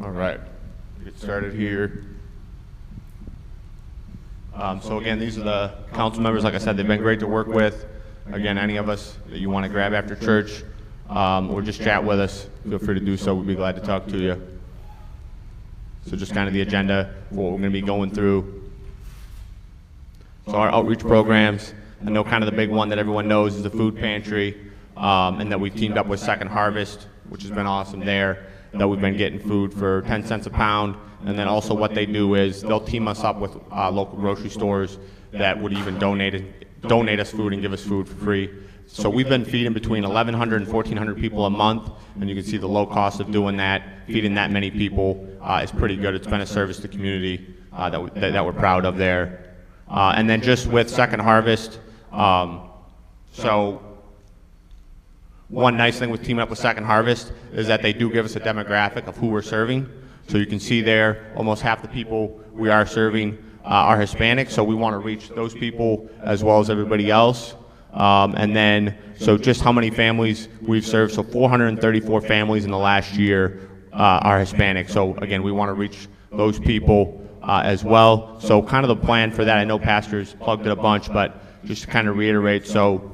All right, get started here. So again, these are the council members. Like I said, they've been great to work with. Again, any of us that you want to grab after church or just chat with us, feel free to do so. We'd be glad to talk to you. So just kind of the agenda for what we're going to be going through. So our outreach programs, I know kind of the big one that everyone knows is the food pantry, and that we've teamed up with Second Harvest, which has been awesome there, that we've been getting food for 10 cents a pound. And then also what they do is they'll team us up with local grocery stores that would even donate us food and give us food for free. So we've been feeding between 1,100 and 1,400 people a month, and you can see the low cost of doing that. Feeding that many people is pretty good. It's been a service to the community that we're proud of there. And then just with Second Harvest, so one nice thing with teaming up with Second Harvest is that they do give us a demographic of who we're serving. So you can see there, almost half the people we are serving are Hispanic, so we want to reach those people as well as everybody else. And then, so just how many families we've served, so 434 families in the last year are Hispanic. So again, we want to reach those people as well. So kind of the plan for that, I know pastors plugged it a bunch, but just to kind of reiterate, so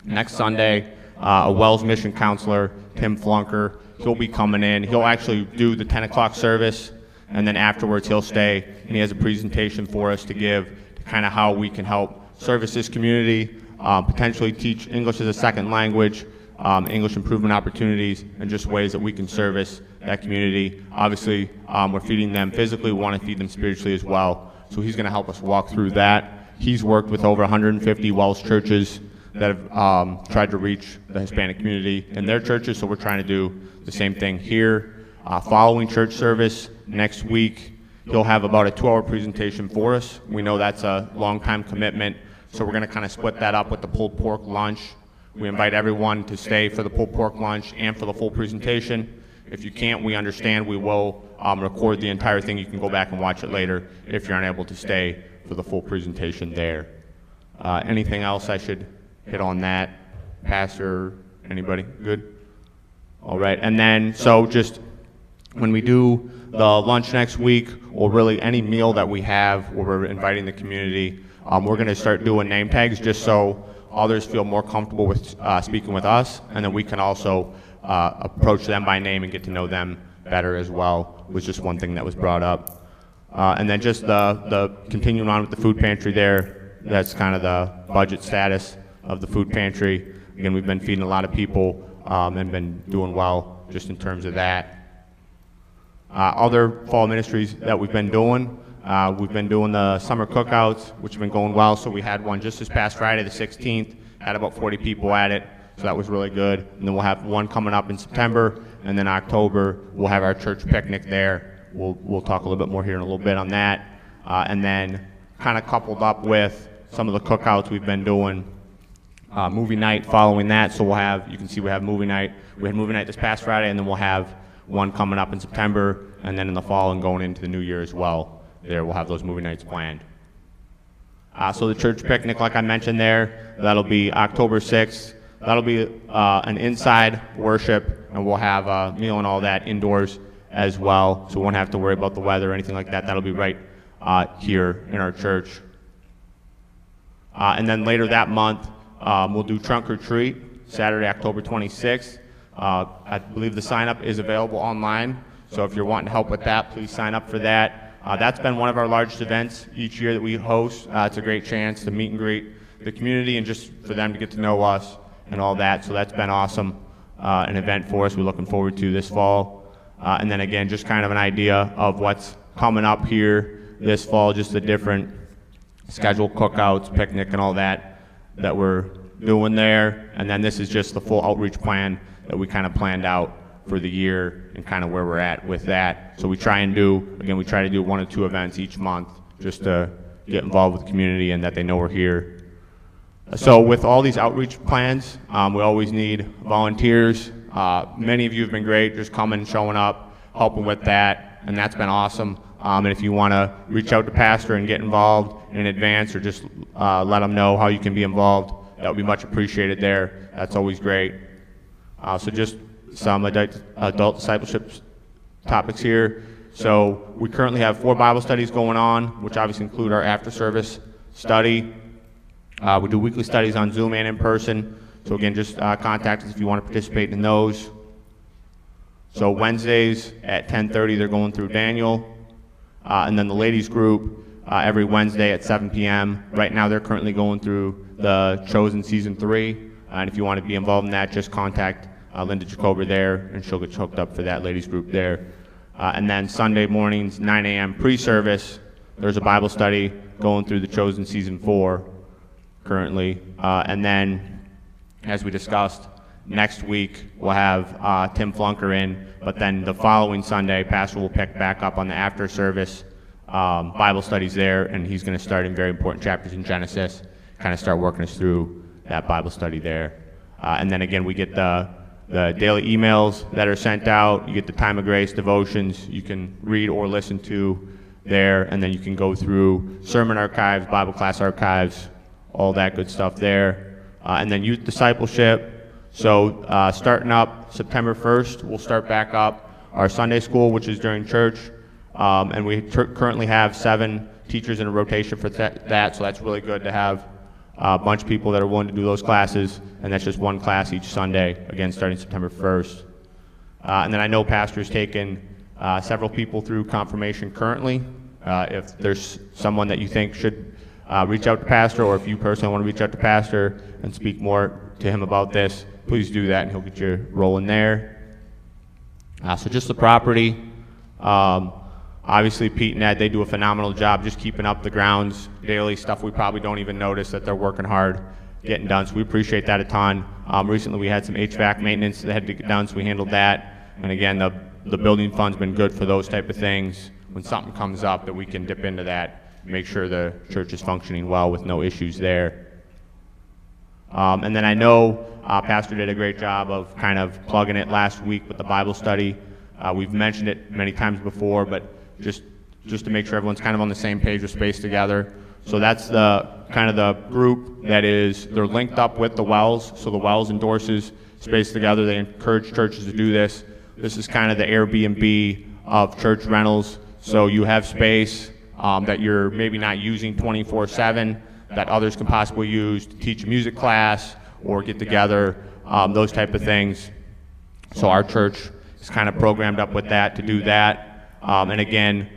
next Sunday, a Wells Mission Counselor, Tim Flunker, he'll be coming in. He'll actually do the 10 o'clock service, and then afterwards he'll stay, and he has a presentation for us to give to kind of how we can help service this community, potentially teach English as a second language, English improvement opportunities, and just ways that we can service that community. Obviously, we're feeding them physically. We want to feed them spiritually as well. So he's going to help us walk through that. He's worked with over 150 Wells churches that have tried to reach the Hispanic community in their churches, so we're trying to do the same thing here. Following church service next week, he'll have about a 2-hour presentation for us. We know that's a long time commitment, so we're going to kind of split that up with the pulled pork lunch. We invite everyone to stay for the pulled pork lunch and for the full presentation. If you can't, we understand. We will record the entire thing. You can go back and watch it later if you're unable to stay for the full presentation there. Anything else I should hit on that? Pastor, anybody? Good? All right, and then, so just when we do the lunch next week, or really any meal that we have where we're inviting the community, we're going to start doing name tags just so others feel more comfortable with speaking with us, and then we can also approach them by name and get to know them better as well, was just one thing that was brought up. And then just the continuing on with the food pantry there, that's kind of the budget status of the food pantry. Again, we've been feeding a lot of people and been doing well just in terms of that. Other fall ministries that we've been doing the summer cookouts, which have been going well. So we had one just this past Friday, the 16th, had about 40 people at it, so that was really good. And then we'll have one coming up in September, and then October we'll have our church picnic there. We'll talk a little bit more here in a little bit on that. And then kind of coupled up with some of the cookouts we've been doing, movie night following that. So we'll have, you can see we have movie night. We had movie night this past Friday, and then we'll have one coming up in September, and then in the fall and going into the new year as well. There we'll have those movie nights planned. So the church picnic, like I mentioned there, that'll be October 6th. That'll be an inside worship, and we'll have a meal and all that indoors as well, so we won't have to worry about the weather or anything like that. That'll be right here in our church. And then later that month, we'll do trunk or treat, Saturday, October 26th. I believe the sign-up is available online, so if you're wanting to help with that, please sign up for that. That's been one of our largest events each year that we host. It's a great chance to meet and greet the community and just for them to get to know us and all that, so that's been awesome, an event for us we're looking forward to this fall. And then again, just kind of an idea of what's coming up here this fall, just the different scheduled cookouts, picnic, and all that we're doing there. And then this is just the full outreach plan that we kind of planned out for the year and kind of where we're at with that. So we try to do 1 or 2 events each month just to get involved with the community and that they know we're here. So with all these outreach plans, we always need volunteers. Many of you have been great, just coming, showing up, helping with that, and that's been awesome. And if you want to reach out to pastor and get involved in advance, or just let them know how you can be involved, that would be much appreciated there. That's always great. So just some adult discipleship topics here. So we currently have 4 Bible studies going on, which obviously include our after-service study. We do weekly studies on Zoom and in person. So again, just contact us if you want to participate in those. So Wednesdays at 10:30, they're going through Daniel. And then the ladies group, every Wednesday at 7 p.m. Right now, they're currently going through the Chosen Season 3. And if you want to be involved in that, just contact Linda Jacober there, and she'll get you hooked up for that ladies group there. And then Sunday mornings, 9 a.m. pre-service, there's a Bible study going through the Chosen Season 4 currently. And then, as we discussed, next week we'll have Tim Flunker in, but then the following Sunday, Pastor will pick back up on the after-service Bible studies there, and he's going to start in very important chapters in Genesis, kind of start working us through that Bible study there. And then again, we get the daily emails that are sent out. You get the Time of Grace devotions you can read or listen to there, and then you can go through sermon archives, Bible class archives, all that good stuff there. And then youth discipleship. So starting up September 1st, we'll start back up our Sunday school, which is during church. And we currently have 7 teachers in a rotation for that, so that's really good to have a bunch of people that are willing to do those classes, and that's just 1 class each Sunday, again, starting September 1st. And then I know Pastor's taken several people through confirmation currently. If there's someone that you think should reach out to Pastor, or if you personally want to reach out to Pastor and speak more to him about this, please do that, and he'll get you rolling there. So just the property. Obviously, Pete and Ed, they do a phenomenal job just keeping up the grounds, daily stuff we probably don't even notice that they're working hard getting done, so we appreciate that a ton. Recently, we had some HVAC maintenance that had to get done, so we handled that. And again, the building fund's been good for those type of things. When something comes up, that we can dip into that, make sure the church is functioning well with no issues there. And then I know Pastor did a great job of kind of plugging it last week with the Bible study. We've mentioned it many times before, but just to make sure everyone's kind of on the same page with Space Together. So that's the kind of the group that is, they're linked up with the Wells. So the Wells endorses Space Together. They encourage churches to do this. This is kind of the Airbnb of church rentals. So you have space that you're maybe not using 24/7 that others can possibly use to teach a music class or get together, those type of things. So our church is kind of programmed up with that to do that. And again,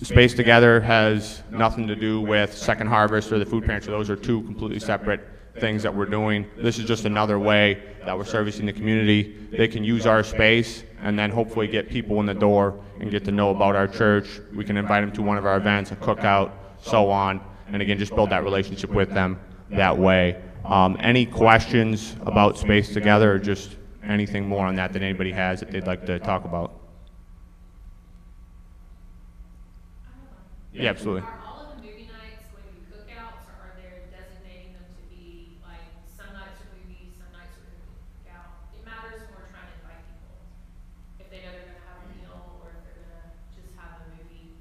Space Together has nothing to do with Second Harvest or the food pantry. Those are 2 completely separate things that we're doing. This is just another way that we're servicing the community. They can use our space and then hopefully get people in the door and get to know about our church. We can invite them to one of our events, a cookout, so on. And again, just build that relationship with them that way. Any questions about Space Together, or just anything more on that anybody has that they'd like to talk about? Yeah, absolutely. Are all of the movie nights going to be cookouts, or are they designating them to be like some nights are movies, some nights are cookout? It matters when we're trying to invite people. If they know they're going to have a meal, or if they're going to just have a movie.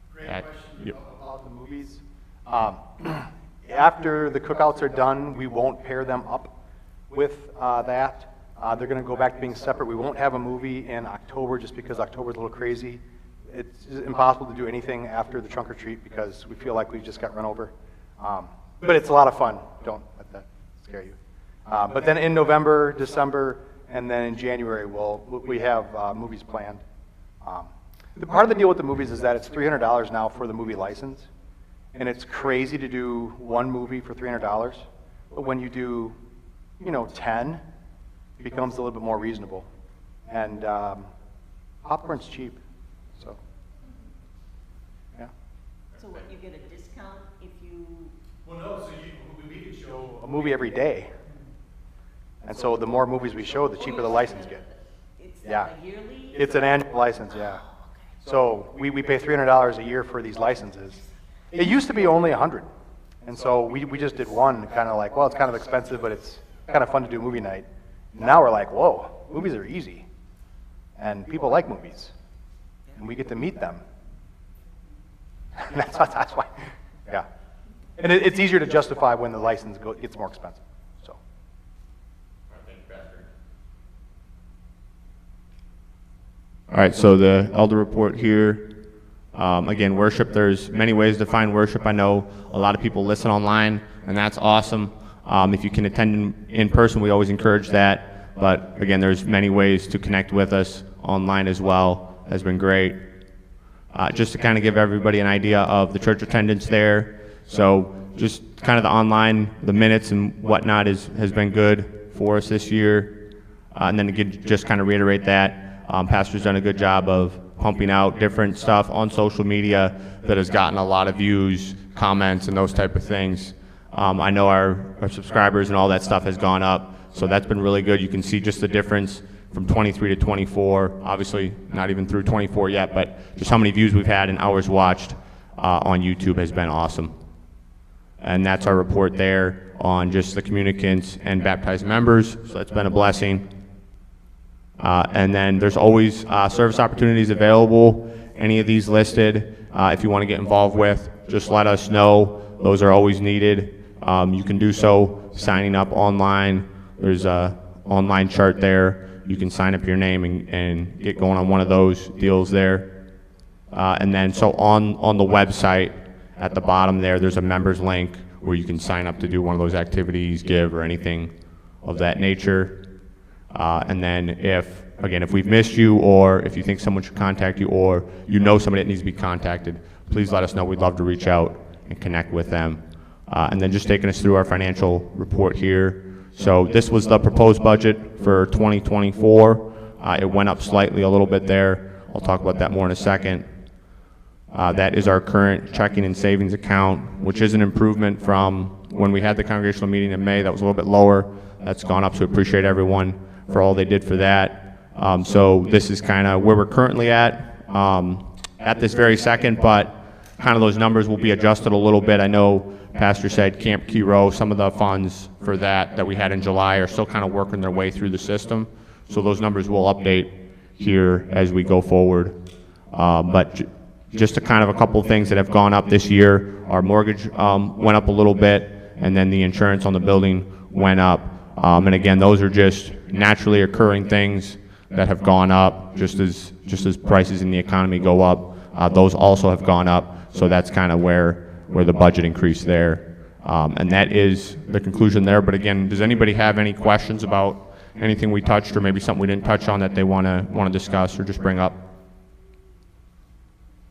Great question about the movies. After the cookouts are done, we won't pair them up with that. They're going to go back to being separate. We won't have a movie in October just because October's a little crazy. It's impossible to do anything after the trunk or treat because we feel like we've just got run over. But it's a lot of fun. Don't let that scare you. But then in November, December, and then in January, we have movies planned. The part of the deal with the movies is that it's $300 now for the movie license. And it's crazy to do 1 movie for $300. But when you do, 10, it becomes a little bit more reasonable. And popcorn's cheap. So, yeah. So what, you get a discount if you... Well, no, so we can show a movie every day. And so the more movies we show, the cheaper the license gets. It's Yeah. a yearly? It's an annual license, yeah. So we pay $300 a year for these licenses. It used to be only $100. And so we just did one, kind of like, well, it's kind of expensive, but it's kind of fun to do movie night. Now we're like, whoa, movies are easy. And people like movies. And we get to meet them. And that's why, yeah. And it's easier to justify when the license gets more expensive. So. All All right, so the elder report here. Again, worship, there's many ways to find worship. I know a lot of people listen online, and that's awesome. If you can attend in person, we always encourage that. But again, there's many ways to connect with us online as well. Has been great. Just to kind of give everybody an idea of the church attendance there. So just kind of the online, the minutes and whatnot has been good for us this year. And then again, just kind of reiterate that, Pastor's done a good job of pumping out different stuff on social media that has gotten a lot of views, comments, and those type of things. I know our subscribers and all that stuff has gone up, so that's been really good. You can see just the difference from 23 to 24, obviously not even through 24 yet, but just how many views we've had and hours watched on YouTube has been awesome. And that's our report there on just the communicants and baptized members, so that's been a blessing. And then there's always service opportunities available. Any of these listed, if you want to get involved with, just let us know. Those are always needed. You can do so signing up online. There's a online chart there. You can sign up your name and get going on one of those deals there. And then so on the website at the bottom there's a members link where you can sign up to do one of those activities, give, or anything of that nature. And then if we've missed you, or if you think someone should contact you, or you know somebody that needs to be contacted, please let us know. We'd love to reach out and connect with them. And then just taking us through our financial report here. So this was the proposed budget for 2024. It went up slightly a little bit there. I'll talk about that more in a second. That is our current checking and savings account, which is an improvement from when we had the congregational meeting in May. That was a little bit lower. That's gone up, so appreciate everyone for all they did for that. So this is kind of where we're currently at this very second, but kind of those numbers will be adjusted a little bit. I know Pastor said Camp Key Row, some of the funds for that we had in July are still kind of working their way through the system. So those numbers will update here as we go forward. But just a kind of a couple of things that have gone up this year. Our mortgage went up a little bit, and then the insurance on the building went up. And again, those are just naturally occurring things that have gone up just as prices in the economy go up. Those also have gone up. So that's kind of where the budget increased there. And that is the conclusion there. But again, does anybody have any questions about anything we touched, or maybe something we didn't touch on that they want to discuss or just bring up?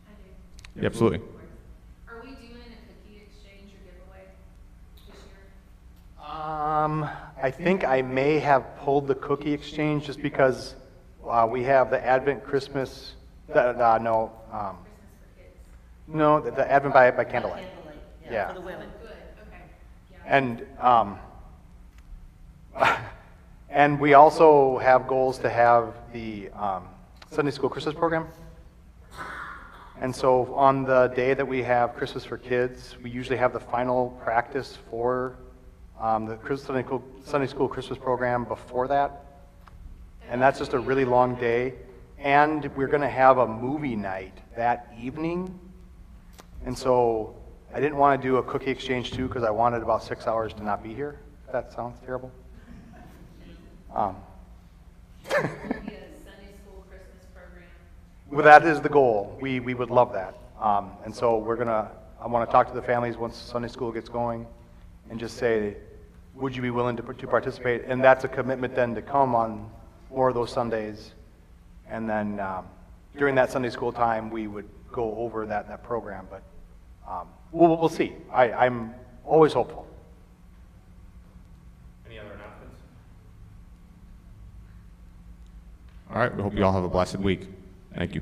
I do. Yeah, absolutely. Are we doing a cookie exchange or giveaway this year? I think I may have pulled the cookie exchange just because we have the Advent Christmas, Christmas for kids. no, the Advent by candlelight. Yeah. For the women. Good, okay. Yeah. And we also have goals to have the Sunday school Christmas program. And so on the day that we have Christmas for kids, we usually have the final practice for the Sunday school Christmas program before that. And that's just a really long day. And we're going to have a movie night that evening. And so I didn't want to do a cookie exchange too because I wanted about 6 hours to not be here. If that sounds terrible. Be a Sunday school Christmas program. Well, that is the goal. We would love that. And so I want to talk to the families once Sunday school gets going and just say, would you be willing to participate? And that's a commitment then to come on more of those Sundays. And then during that Sunday school time, we would go over that program. But we'll see. I'm always hopeful. Any other announcements? All right, we hope you all have a blessed week. Thank you.